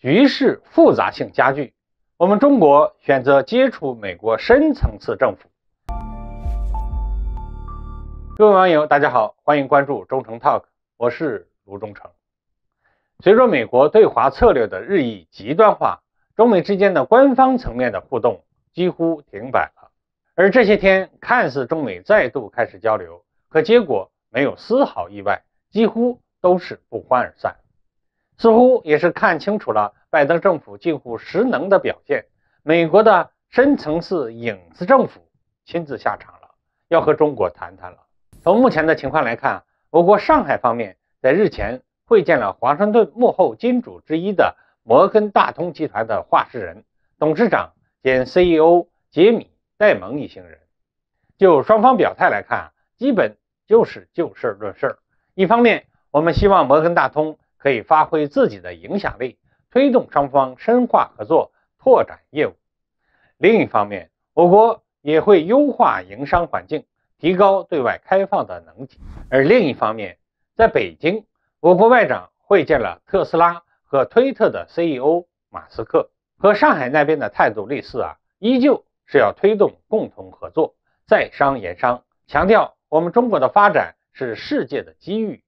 局势复杂性加剧，我们中国选择接触美国深层次政府。各位网友，大家好，欢迎关注忠诚 Talk， 我是卢忠诚。随着美国对华策略的日益极端化，中美之间的官方层面的互动几乎停摆了。而这些天看似中美再度开始交流，可结果没有丝毫意外，几乎都是不欢而散。似乎也是看清楚了拜登政府近乎失能的表现，美国的深层次影子政府亲自下场了，要和中国谈谈了。从目前的情况来看，我国上海方面在日前会见了华盛顿幕后金主之一的摩根大通集团的话事人、董事长兼 CEO 杰米·戴蒙一行人。就双方表态来看，基本就是就事论事。一方面，我们希望摩根大通可以发挥自己的影响力，推动双方深化合作，拓展业务。另一方面，我国也会优化营商环境，提高对外开放的能级。而另一方面，在北京，我国外长会见了特斯拉和推特的 CEO 马斯克，和上海那边的态度类似依旧是要推动共同合作，在商言商，强调我们中国的发展是世界的机遇。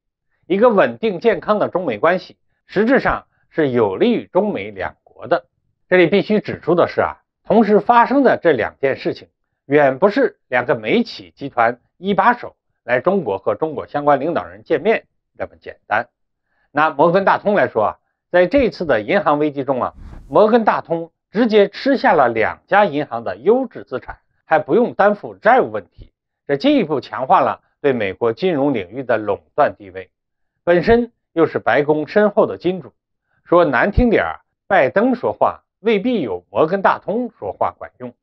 一个稳定健康的中美关系，实质上是有利于中美两国的。这里必须指出的是同时发生的这两件事情，远不是两个美企集团一把手来中国和中国相关领导人见面这么简单。拿摩根大通来说在这次的银行危机中摩根大通直接吃下了两家银行的优质资产，还不用担负债务问题，这进一步强化了对美国金融领域的垄断地位。本身又是白宫深厚的金主，说难听点拜登说话未必有摩根大通说话管用。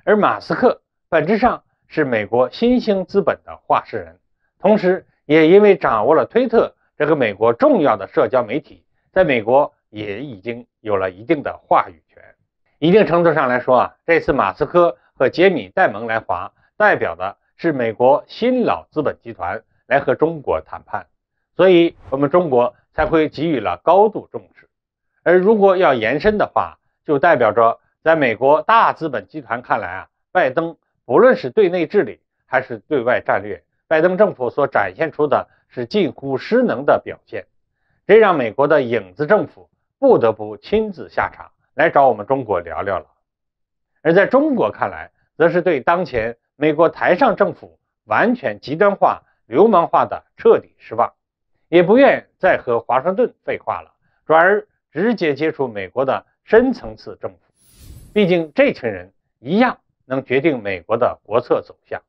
而马斯克本质上是美国新兴资本的话事人，同时也因为掌握了推特这个美国重要的社交媒体，在美国也已经有了一定的话语权。一定程度上来说这次马斯克和杰米·戴蒙来华，代表的是美国新老资本集团来和中国谈判，所以我们中国才会给予了高度重视。而如果要延伸的话，就代表着在美国大资本集团看来拜登不论是对内治理还是对外战略，拜登政府所展现出的是近乎失能的表现，这让美国的影子政府不得不亲自下场来找我们中国聊聊了。而在中国看来，则是对当前美国台上政府完全极端化、流氓化的彻底失望，也不愿再和华盛顿废话了，转而直接接触美国的深层次政府。毕竟这群人一样能决定美国的国策走向。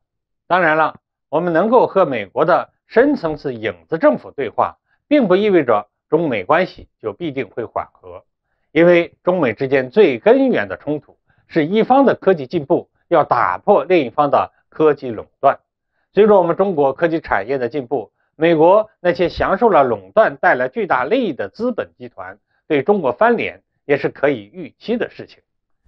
当然了，我们能够和美国的深层次影子政府对话，并不意味着中美关系就必定会缓和，因为中美之间最根源的冲突是一方的科技进步要打破另一方的科技垄断。随着我们中国科技产业的进步，美国那些享受了垄断带来巨大利益的资本集团对中国翻脸也是可以预期的事情。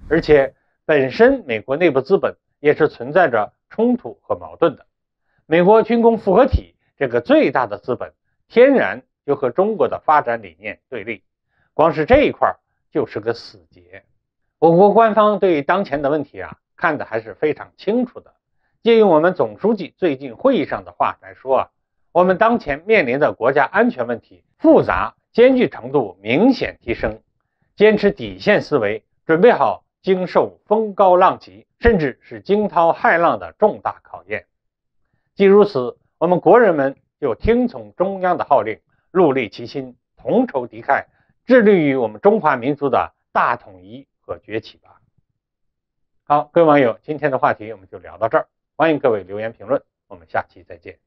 而且本身美国内部资本也是存在着冲突和矛盾的。美国军工复合体这个最大的资本天然就和中国的发展理念对立，光是这一块就是个死结。我国官方对当前的问题看得还是非常清楚的。借用我们总书记最近会议上的话来说我们当前面临的国家安全问题复杂艰巨程度明显提升，坚持底线思维，准备好经受风高浪急甚至是惊涛骇浪的重大考验。既如此，我们国人们就听从中央的号令，戮力齐心，同仇敌忾，致力于我们中华民族的大统一和崛起吧。好，各位网友，今天的话题我们就聊到这儿，欢迎各位留言评论，我们下期再见。